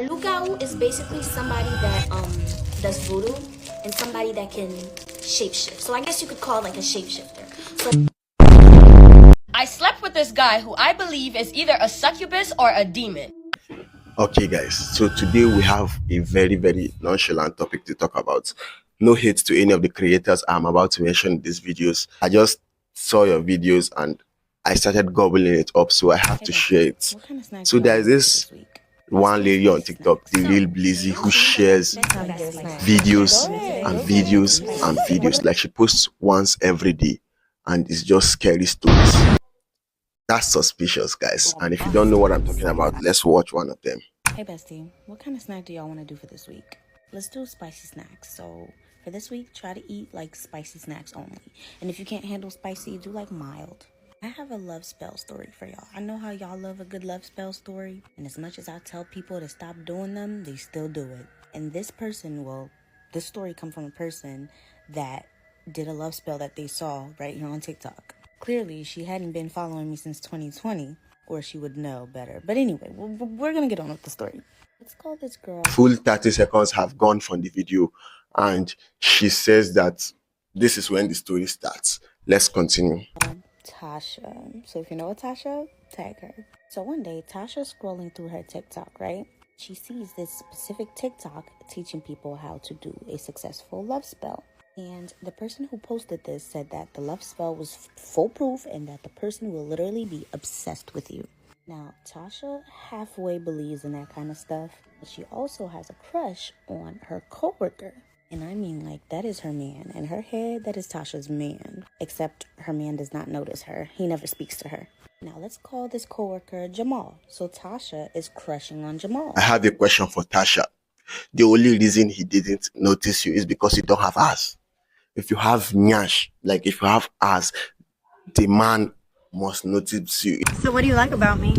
Lugao is basically somebody that does voodoo and somebody that can shapeshift. So I guess you could call it like a shapeshifter. So I slept with this guy who I believe is either a succubus or a demon. Okay, guys, so today we have a very nonchalant topic to talk about. No hate to any of the creators I'm about to mention in these videos. I just saw your videos and I started gobbling it up, so I have to share it. So there's this one lady on TikTok, the real Blizzy, who shares videos and videos and videos. Like, she posts once every day and it's just scary stories. That's suspicious, guys. And if you don't know what I'm talking about, let's watch one of them. Hey bestie, what kind of snack do y'all want to do for this week? Let's do spicy snacks. So for this week, try to eat like spicy snacks only. And if you can't handle spicy, do like mild. I have a love spell story for y'all. I know how y'all love a good love spell story. And as much as I tell people to stop doing them, they still do it. And this person, well, this story comes from a person that did a love spell that they saw right here on TikTok. Clearly, she hadn't been following me since 2020, or she would know better. But anyway, we're gonna get on with the story. Let's call this girl. Full 30 seconds have gone from the video, and she says that this is when the story starts. Let's continue. Tasha. So if you know Tasha, tag her. So one day, Tasha's scrolling through her TikTok, right? She sees this specific TikTok teaching people how to do a successful love spell. And the person who posted this said that the love spell was foolproof and that the person will literally be obsessed with you. Now, Tasha halfway believes in that kind of stuff, but she also has a crush on her coworker. And I mean, like, that is her man. In her head, that is Tasha's man. Except her man does not notice her. He never speaks to her. Now, let's call this coworker Jamal. So Tasha is crushing on Jamal. I have a question for Tasha. The only reason he didn't notice you is because you don't have ass. If you have nyash, like if you have ass, the man must notice you. So what do you like about me?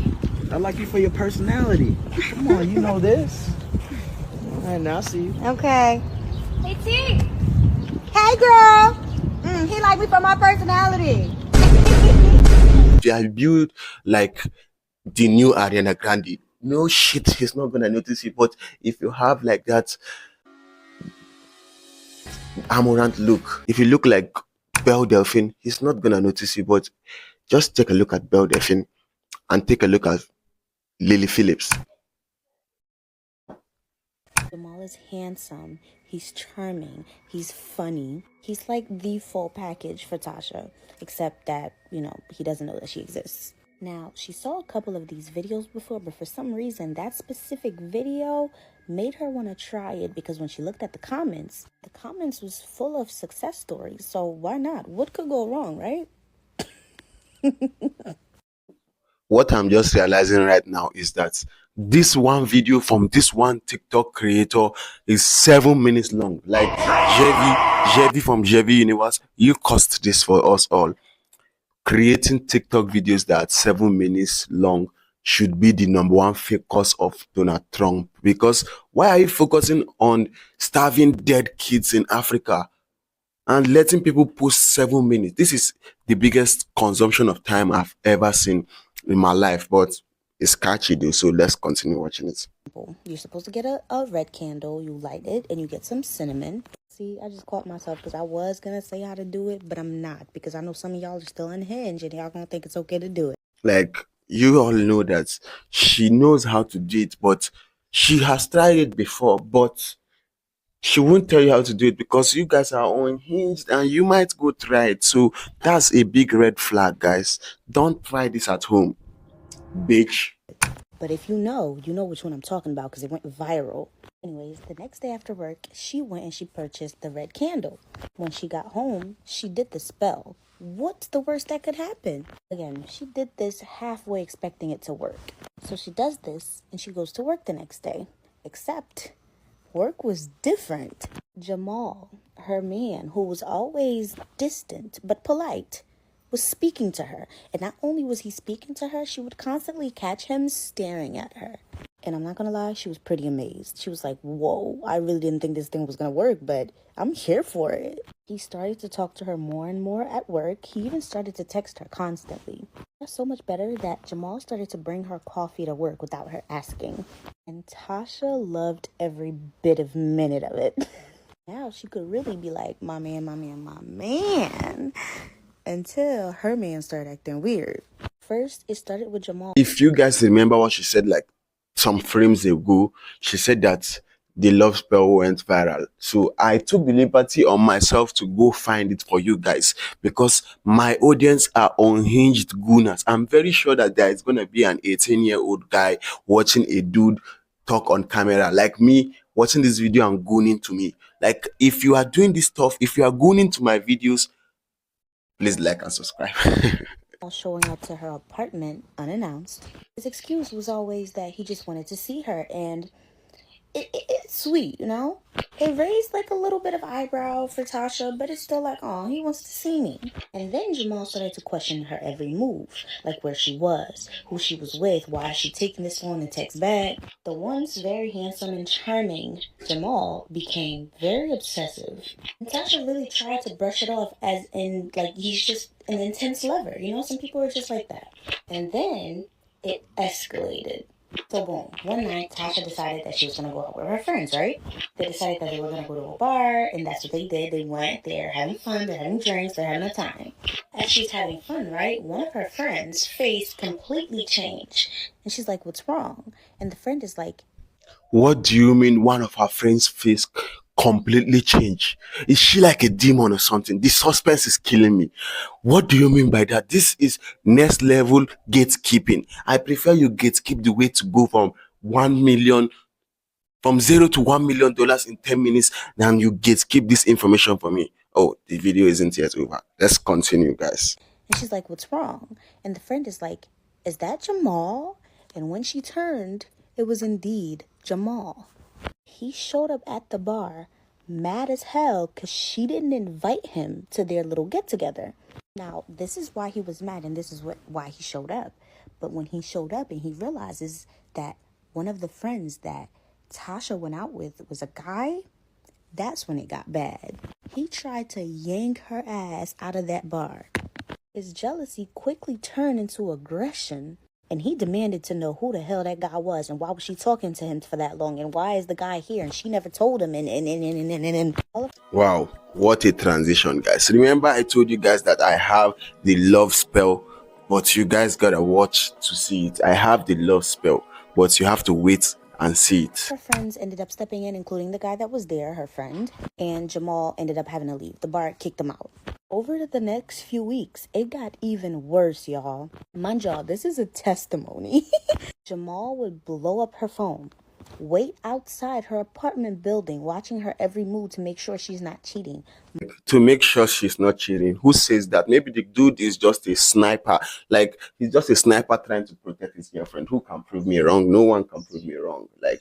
I like you for your personality. Come on, you know this. All right, now I see you. Okay. Hey, T. Hey, girl. He like me for my personality. If you are built like the new Ariana Grande, no shit, he's not gonna notice you. But if you have like that Amorant look, if you look like Belle Delphine, he's not gonna notice you. But just take a look at Belle Delphine and take a look at Lily Phillips. Jamal is handsome, he's charming, he's funny. He's like the full package for Tasha, except that, you know, he doesn't know that she exists. Now, she saw a couple of these videos before, but for some reason, that specific video made her want to try it because when she looked at the comments was full of success stories. So why not? What could go wrong, right? What I'm just realizing right now is that this one video from this one TikTok creator is 7 minutes long. Like, Jevi from Jevi Universe, you cost this for us all. Creating TikTok videos that are 7 minutes long should be the #1 focus of Donald Trump. Because why are you focusing on starving dead kids in Africa and letting people post 7 minutes? This is the biggest consumption of time I've ever seen in my life, but it's catchy though, so let's continue watching it. You're supposed to get a red candle, you light it, and you get some cinnamon. See, I just caught myself because I was going to say how to do it, but I'm not, because I know some of y'all are still unhinged and y'all going to think it's okay to do it. Like, you all know that she knows how to do it, but she has tried it before, but she won't tell you how to do it because you guys are unhinged and you might go try it. So that's a big red flag, guys. Don't try this at home, bitch. But if you know which one I'm talking about because it went viral. Anyways, the next day after work, she went and she purchased the red candle. When she got home, she did the spell. What's the worst that could happen? Again, she did this halfway expecting it to work. So she does this and she goes to work the next day. Except work was different. Jamal, her man, who was always distant but polite, was speaking to her. And not only was he speaking to her, she would constantly catch him staring at her. And I'm not gonna lie, she was pretty amazed. She was like, whoa, I really didn't think this thing was gonna work, but I'm here for it. He started to talk to her more and more at work. He even started to text her constantly. That's so much better that Jamal started to bring her coffee to work without her asking. And Tasha loved every bit of minute of it. Now she could really be like, my man, my man, my man. Until her man started acting weird. First, it started with Jamal. If you guys remember what she said like some frames ago, she said that the love spell went viral. So I took the liberty on myself to go find it for you guys because my audience are unhinged gooners. I'm very sure that there is going to be an 18-year-old guy watching a dude talk on camera like me watching this video and gooning to me. Like, if you are doing this stuff, if you are gooning to my videos, please like and subscribe. Showing up to her apartment unannounced. His excuse was always that he just wanted to see her, and it's sweet, you know? It raised like a little bit of eyebrow for Tasha, but it's still like, oh, he wants to see me. And then Jamal started to question her every move, like where she was, who she was with, why she taking this phone and text back. The once very handsome and charming Jamal became very obsessive. And Tasha really tried to brush it off as in like he's just an intense lover. You know, some people are just like that. And then it escalated. So boom, one night Tasha decided that she was gonna go out with her friends, right? They decided that they were gonna go to a bar, and that's what they did. They went, they're having fun, they're having drinks, they're having a time. As she's having fun, right, one of her friends' face completely changed. And she's like, what's wrong? And the friend is like, what do you mean one of her friends' face completely changed? Is she like a demon or something? The suspense is killing me. What do you mean by that? This is next level gatekeeping. I prefer you gatekeep the way to go from 1 million, from $0 to $1 million in 10 minutes than you gatekeep this information for me. Oh, the video isn't yet over. Let's continue, guys. and she's like, what's wrong? And the friend is like, is that Jamal? And when she turned, it was indeed Jamal. He showed up at the bar mad as hell because she didn't invite him to their little get-together. Now, this is why he was mad, and this is why he showed up. But when he showed up and he realizes that one of the friends that Tasha went out with was a guy, that's when it got bad. He tried to yank her ass out of that bar. His jealousy quickly turned into aggression, and he demanded to know who the hell that guy was and why was she talking to him for that long and why is the guy here and she never told him and all of. Wow, what a transition, guys. Remember I told you guys that I have the love spell, but you guys gotta watch to see it. I have the love spell, but you have to wait and see it. Her friends ended up stepping in, including the guy that was there, her friend, and Jamal ended up having to leave. The bar kicked him out. Over the next few weeks, it got even worse, y'all. Mind y'all, this is a testimony. Jamal would blow up her phone, wait outside her apartment building, watching her every move to make sure she's not cheating. To make sure she's not cheating. Who says that? Maybe the dude is just a sniper. Like, he's just a sniper trying to protect his girlfriend. Who can prove me wrong? No one can prove me wrong. Like,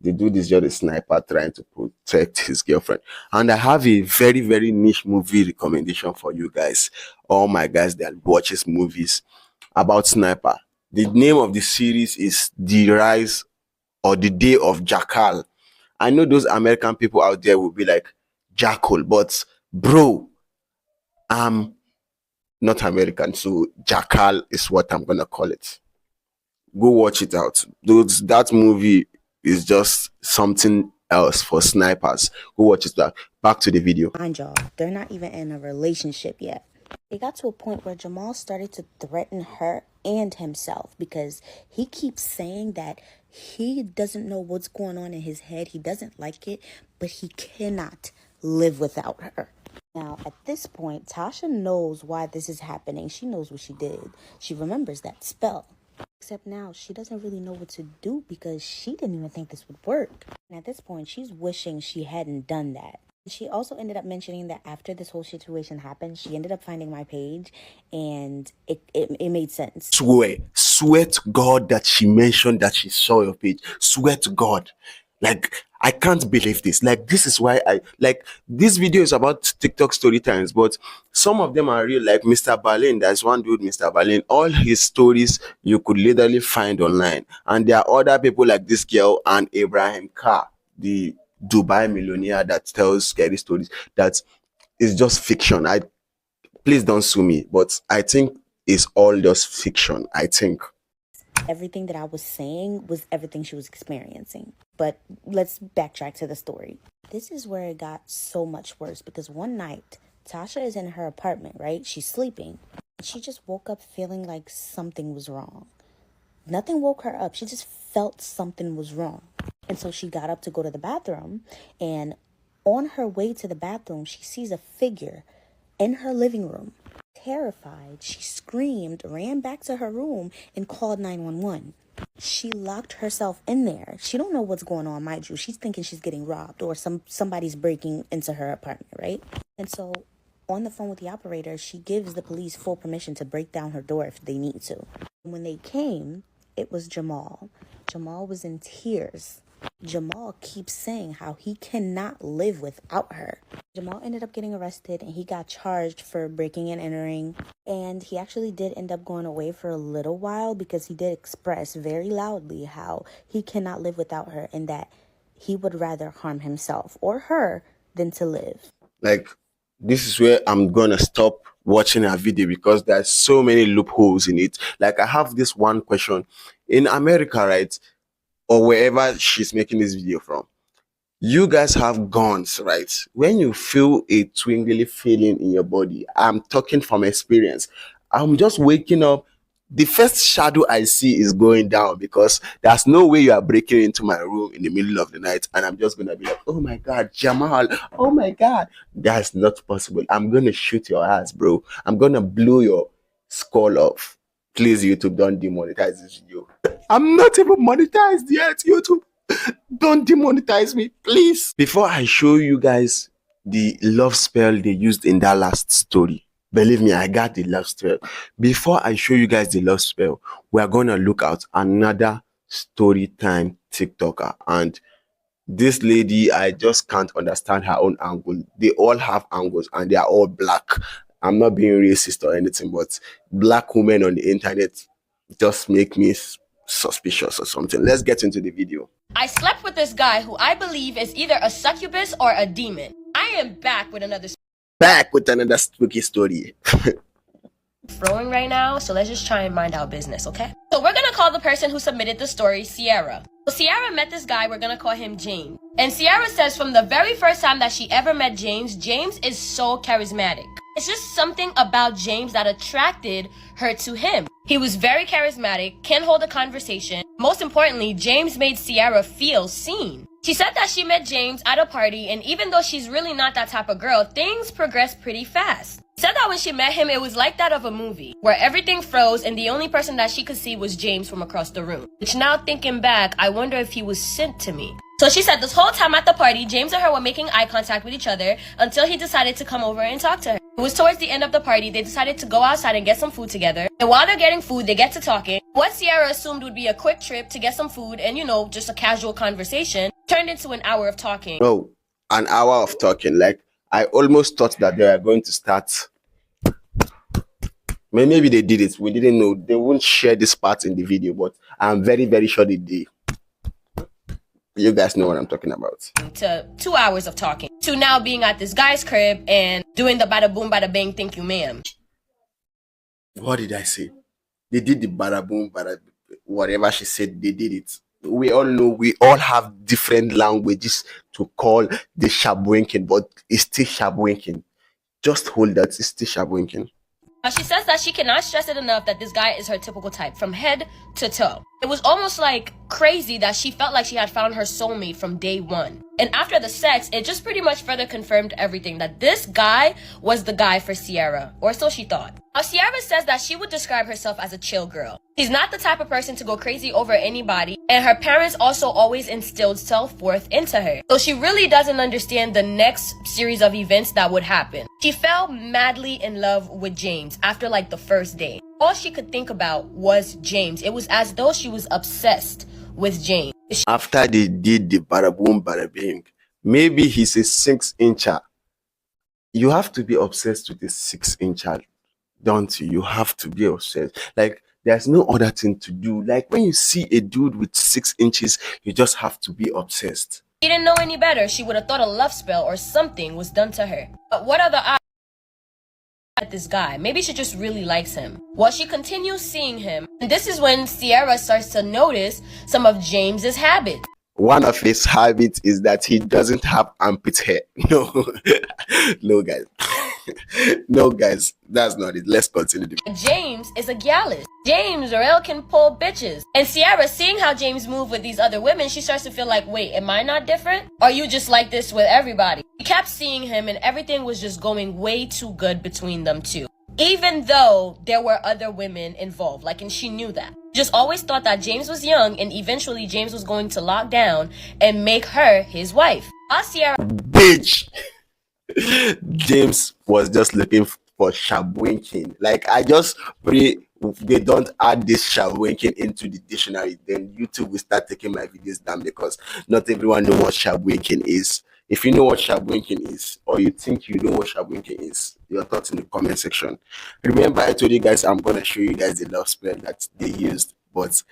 the dude is just a sniper trying to protect his girlfriend. And I have a very, very niche movie recommendation for you guys. All my guys that watches movies about sniper. The name of the series is The Rise or The Day of Jackal. I know those American people out there will be like, Jackal, but bro, I'm not American, so Jackal is what I'm gonna call it. Go watch it out. That movie is just something else for snipers. Go watch it back. Back to the video. Mind y'all, they're not even in a relationship yet. It got to a point where Jamal started to threaten her and himself because he keeps saying that he doesn't know what's going on in his head. He doesn't like it, but he cannot live without her. Now, at this point, Tasha knows why this is happening. She knows what she did. She remembers that spell. Except now, she doesn't really know what to do because she didn't even think this would work. And at this point, she's wishing she hadn't done that. She also ended up mentioning that after this whole situation happened, she ended up finding my page and it made sense. Swear to God that she mentioned that she saw your page. Swear to God. Like, I can't believe this. Like, this is why this video is about TikTok story times, but some of them are real. Like Mr. Berlin, there's one dude, Mr. Berlin, all his stories you could literally find online. And there are other people like this girl and Abraham Carr, the Dubai millionaire that tells scary stories. That is just fiction. Please don't sue me, but I think it's all just fiction, I think. Everything that I was saying was everything she was experiencing. But let's backtrack to the story. This is where it got so much worse, because one night, Tasha is in her apartment, right? She's sleeping. She just woke up feeling like something was wrong. Nothing woke her up. She just felt something was wrong. And so she got up to go to the bathroom. And on her way to the bathroom, she sees a figure in her living room. Terrified, she screamed, ran back to her room, and called 911. She locked herself in there. She don't know what's going on, mind you. She's thinking she's getting robbed or somebody's breaking into her apartment, right? And so on the phone with the operator, she gives the police full permission to break down her door if they need to. When they came, it was Jamal. Jamal was in tears. Jamal keeps saying how he cannot live without her. Jamal ended up getting arrested and he got charged for breaking and entering. And he actually did end up going away for a little while because he did express very loudly how he cannot live without her and that he would rather harm himself or her than to live. Like, this is where I'm gonna stop watching her video because there's so many loopholes in it. Like, I have this one question. In America, right, or wherever she's making this video from, you guys have guns, right? When you feel a twingly feeling in your body, I'm talking from experience. I'm just waking up. The first shadow I see is going down because there's no way you are breaking into my room in the middle of the night and I'm just going to be like, oh my God, Jamal, oh my God. That's not possible. I'm going to shoot your ass, bro. I'm going to blow your skull off. Please, YouTube, don't demonetize this video. I'm not even monetized yet, YouTube. Don't demonetize me, please. Before I show you guys the love spell they used in that last story, believe me, I got the love spell. Before I show you guys the love spell, we are going to look at another Storytime TikToker. And this lady, I just can't understand her own angle. They all have angles and they are all black. I'm not being racist or anything, but black women on the internet just make me suspicious or something. Let's get into the video. I slept with this guy who I believe is either a succubus or a demon. I am back with another spooky story. throwing right now, so let's just try and mind our business, okay? So we're gonna call the person who submitted the story Sierra. So Sierra met this guy, we're gonna call him James. And Sierra says from the very first time that she ever met James, James is so charismatic. It's just something about James that attracted her to him. He was very charismatic, can hold a conversation. Most importantly, James made Sierra feel seen. She said that she met James at a party, and even though she's really not that type of girl, things progressed pretty fast. She said that when she met him, it was like that of a movie, where everything froze and the only person that she could see was James from across the room. Which now thinking back, I wonder if he was sent to me. So she said this whole time at the party, James and her were making eye contact with each other until he decided to come over and talk to her. It was towards the end of the party, they decided to go outside and get some food together. And while they're getting food, they get to talking. What Sierra assumed would be a quick trip to get some food and, you know, just a casual conversation, turned into an hour of talking. Oh, an hour of talking. Like, I almost thought that they were going to start. Maybe they did it. We didn't know. They won't share this part in the video, but I'm very, very sure they did. You guys know what I'm talking about. To 2 hours of talking. To now being at this guy's crib and doing the bada boom, bada bang, thank you, ma'am. What did I say? They did the bada boom, bada whatever she said, they did it. We all know we all have different languages to call the shabwinking, but it's still shabwinking. Just hold that, it's still shabwinking. She says that she cannot stress it enough that this guy is her typical type, from head to toe. It was almost like crazy that she felt like she had found her soulmate from day one. And after the sex, it just pretty much further confirmed everything, that this guy was the guy for Sierra, or so she thought. Now, Sierra says that she would describe herself as a chill girl. She's not the type of person to go crazy over anybody, and her parents also always instilled self-worth into her. So she really doesn't understand the next series of events that would happen. She fell madly in love with James after like the first day. All she could think about was James. It was as though she was obsessed with James. After they did the bada boom, bada bing, maybe he's a 6-incher. You have to be obsessed with a 6-incher, don't you? You have to be obsessed. Like, there's no other thing to do. Like, when you see a dude with 6 inches, you just have to be obsessed. She didn't know any better. She would have thought a love spell or something was done to her. But what are the odds at this guy? Maybe she just really likes him. Well, she continues seeing him, and this is when Sierra starts to notice some of James's habits. One of his habits is that he doesn't have armpit hair. No, no, guys. No, guys, that's not it. Let's continue. James is a gallus. James real can pull bitches. And Sierra, seeing how James moved with these other women, she starts to feel like, wait, am I not different? Are you just like this with everybody? She kept seeing him and everything was just going way too good between them two. Even though there were other women involved, and she knew that. Just always thought that James was young and eventually James was going to lock down and make her his wife. Sierra, bitch. James was just looking for shabwinking. Like, I just pray they don't add this shabwinking into the dictionary. Then YouTube will start taking my videos down, because not everyone knows what shabwinking is. If you know what shabwinking is, or you think you know what shabwinking is, your thoughts in the comment section. Remember, I told you guys I'm gonna show you guys the love spell that they used, but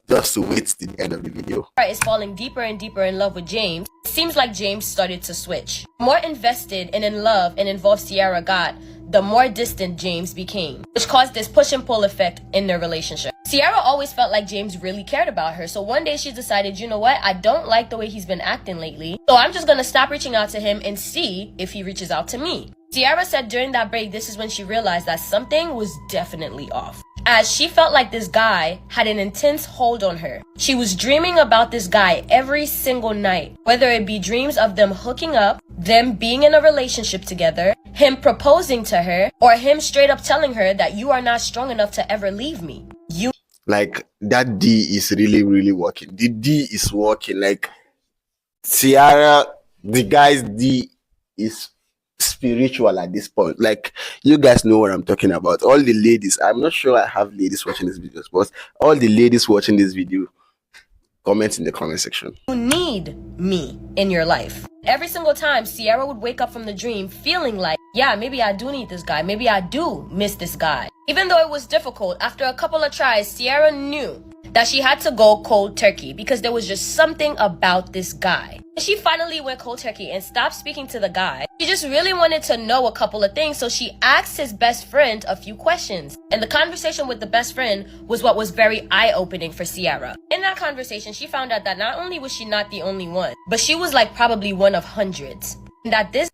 just to wait till the end of the video. Is falling deeper and deeper in love with James. It seems like James started to switch. More invested and in love and involved Sierra got, the more distant James became, which caused this push and pull effect in their relationship. Sierra always felt like James really cared about her, so one day she decided, you know what, I don't like the way he's been acting lately, so I'm just gonna stop reaching out to him and see if he reaches out to me. Sierra said during that break, this is when she realized that something was definitely off, as she felt like this guy had an intense hold on her. She was dreaming about this guy every single night, whether it be dreams of them hooking up, them being in a relationship together, him proposing to her, or him straight up telling her that you are not strong enough to ever leave me. Like, that D is really, really working. The D is working. Like, Sierra, the guy's D is spiritual at this point. Like, you guys know what I'm talking about. All the ladies, I'm not sure I have ladies watching this video, but all the ladies watching this video, comment in the comment section. You need me in your life. Every single time Sierra would wake up from the dream feeling like, yeah, maybe I do need this guy. Maybe I do miss this guy. Even though it was difficult, after a couple of tries, Sierra knew that she had to go cold turkey because there was just something about this guy. She finally went cold turkey and stopped speaking to the guy. She just really wanted to know a couple of things, so she asked his best friend a few questions. And the conversation with the best friend was what was very eye-opening for Sierra. In that conversation, she found out that not only was she not the only one, but she was like probably one of hundreds. And that this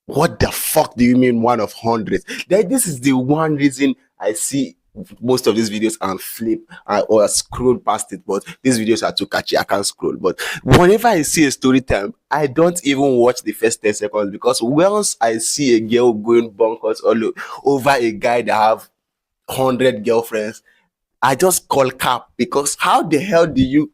What the fuck do you mean one of hundreds? Like, this is the one reason I see most of these videos and flip or scroll past it, but these videos are too catchy, I can't scroll. But whenever I see a story time, I don't even watch the first 10 seconds, because once I see a girl going bonkers all over a guy that have 100 girlfriends, I just call cap, because how the hell do you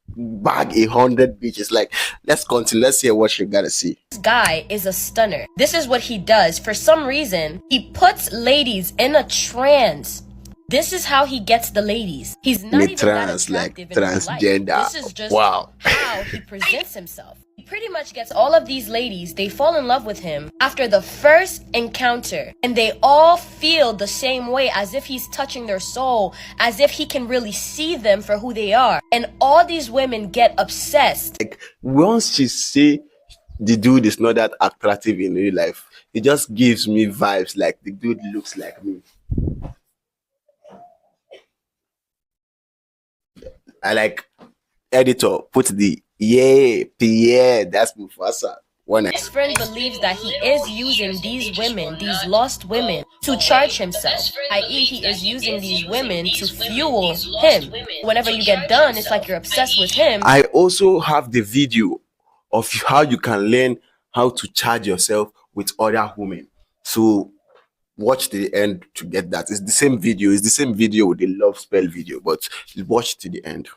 bag 100 bitches? Like, let's continue. Let's hear what you gotta see. This guy is a stunner. This is what he does. For some reason, he puts ladies in a trance. This is how he gets the ladies. He's not even that attractive in his life. Transgender. This is just Wow. how he presents himself. He pretty much gets all of these ladies, they fall in love with him after the first encounter, and they all feel the same way, as if he's touching their soul, as if he can really see them for who they are. And all these women get obsessed. Like, once she say the dude is not that attractive in real life, it just gives me vibes like the dude looks like me. I like, editor, put the yeah, that's Mufasa. His friend believes that he is using these women, these lost women, to charge himself, i.e. he is using these women to fuel him. Whenever you get done, it's like you're obsessed with him. I also have the video of how you can learn how to charge yourself with other women. So watch the end to get that. It's the same video. It's the same video with the love spell video, but watch to the end.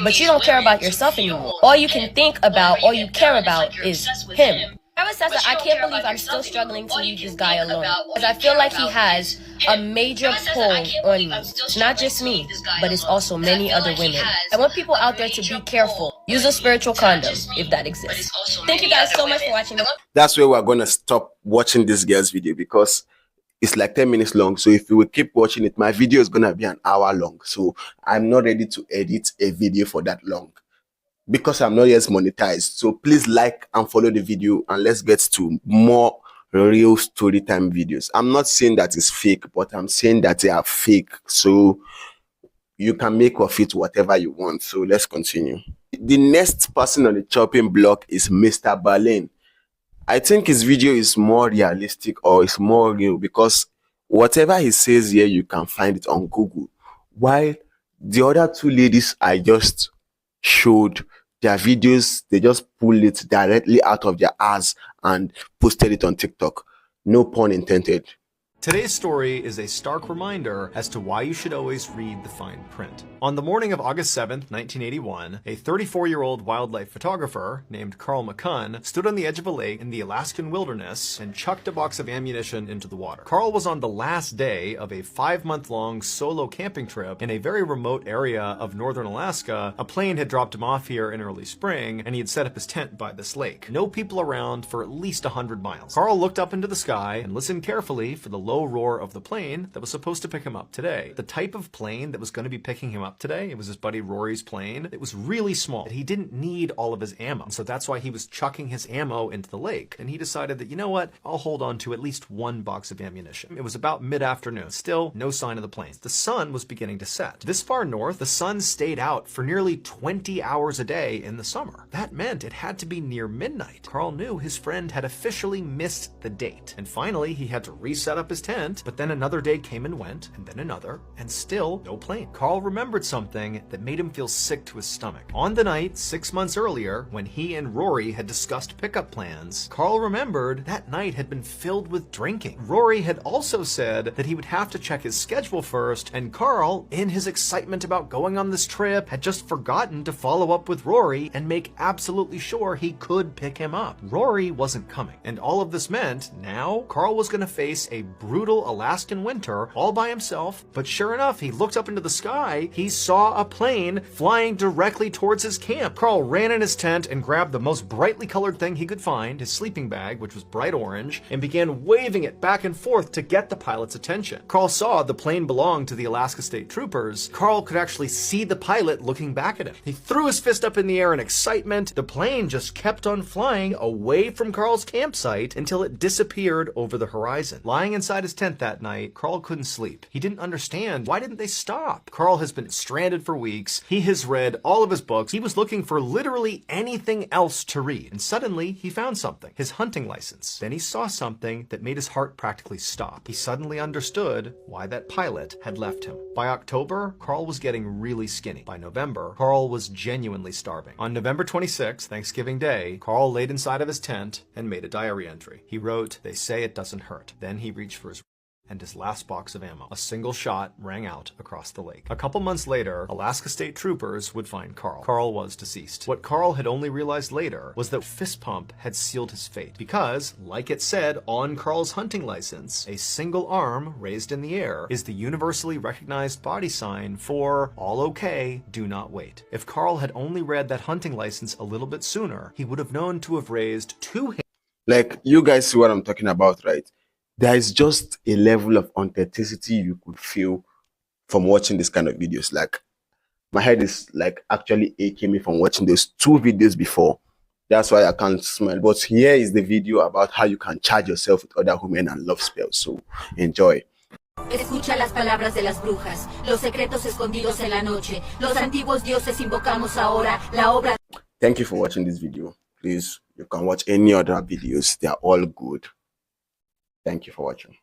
But you don't care about yourself anymore. All you can think about, all you care about is him. Sarah says that I can't believe I'm still struggling to leave this guy alone, because I feel like he has a major pull on me. It's not just me, but it's also many other women. I want people out there to be careful. Use a spiritual condom, if that exists. Thank you guys so much for watching. That's where we're going to stop watching this girl's video, because it's like 10 minutes long. So if you will keep watching it, my video is going to be an hour long. So I'm not ready to edit a video for that long, because I'm not yet monetized. So please like and follow the video, and let's get to more real story time videos. I'm not saying that it's fake, but I'm saying that they are fake. So you can make of it whatever you want. So let's continue. The next person on the chopping block is Mr. Berlin. I think his video is more realistic, or it's more real, because whatever he says here, you can find it on Google. While the other two ladies I just showed, their videos, they just pull it directly out of their ass and posted it on TikTok. No pun intended. Today's story is a stark reminder as to why you should always read the fine print. On the morning of August 7th, 1981, a 34-year-old wildlife photographer named Carl McCunn stood on the edge of a lake in the Alaskan wilderness and chucked a box of ammunition into the water. Carl was on the last day of a 5-month-long solo camping trip in a very remote area of northern Alaska. A plane had dropped him off here in early spring, and he had set up his tent by this lake. No people around for at least 100 miles. Carl looked up into the sky and listened carefully for the low roar of the plane that was supposed to pick him up today. The type of plane that was going to be picking him up today, it was his buddy Rory's plane. It was really small. He didn't need all of his ammo, so that's why he was chucking his ammo into the lake. And he decided that, you know what, I'll hold on to at least one box of ammunition. It was about mid-afternoon. Still, no sign of the plane. The sun was beginning to set. This far north, the sun stayed out for nearly 20 hours a day in the summer. That meant it had to be near midnight. Carl knew his friend had officially missed the date. And finally, he had to reset up his tent, but then another day came and went, and then another, and still no plane. Carl remembered something that made him feel sick to his stomach. On the night 6 months earlier, when he and Rory had discussed pickup plans, Carl remembered that night had been filled with drinking. Rory had also said that he would have to check his schedule first, and Carl, in his excitement about going on this trip, had just forgotten to follow up with Rory and make absolutely sure he could pick him up. Rory wasn't coming, and all of this meant now Carl was going to face a brutal Alaskan winter all by himself. But sure enough, he looked up into the sky. He saw a plane flying directly towards his camp. Carl ran in his tent and grabbed the most brightly colored thing he could find, his sleeping bag, which was bright orange, and began waving it back and forth to get the pilot's attention. Carl saw the plane belonged to the Alaska State Troopers. Carl could actually see the pilot looking back at him. He threw his fist up in the air in excitement. The plane just kept on flying away from Carl's campsite until it disappeared over the horizon. Lying inside his tent that night, Carl couldn't sleep. He didn't understand. Why didn't they stop? Carl has been stranded for weeks. He has read all of his books. He was looking for literally anything else to read. And suddenly, he found something. His hunting license. Then he saw something that made his heart practically stop. He suddenly understood why that pilot had left him. By October, Carl was getting really skinny. By November, Carl was genuinely starving. On November 26th, Thanksgiving Day, Carl laid inside of his tent and made a diary entry. He wrote, "They say it doesn't hurt." Then he reached for his and his last box of ammo. A single shot rang out across the lake. A couple months later, Alaska State Troopers would find Carl. Carl was deceased. What Carl had only realized later was that fist pump had sealed his fate because, like it said on Carl's hunting license, a single arm raised in the air is the universally recognized body sign for all okay, do not wait. If Carl had only read that hunting license a little bit sooner, he would have known to have raised two hands. Like, you guys see what I'm talking about, right? There is just a level of authenticity you could feel from watching this kind of videos. Like, my head is like actually aching me from watching those two videos before. That's why I can't smile. But here is the video about how you can charge yourself with other women and love spells. So enjoy. Escucha las palabras de las brujas, los secretos escondidos en la noche, los antiguos dioses invocamos ahora, la obra. Thank you for watching this video. Please, you can watch any other videos. They are all good. Thank you for watching.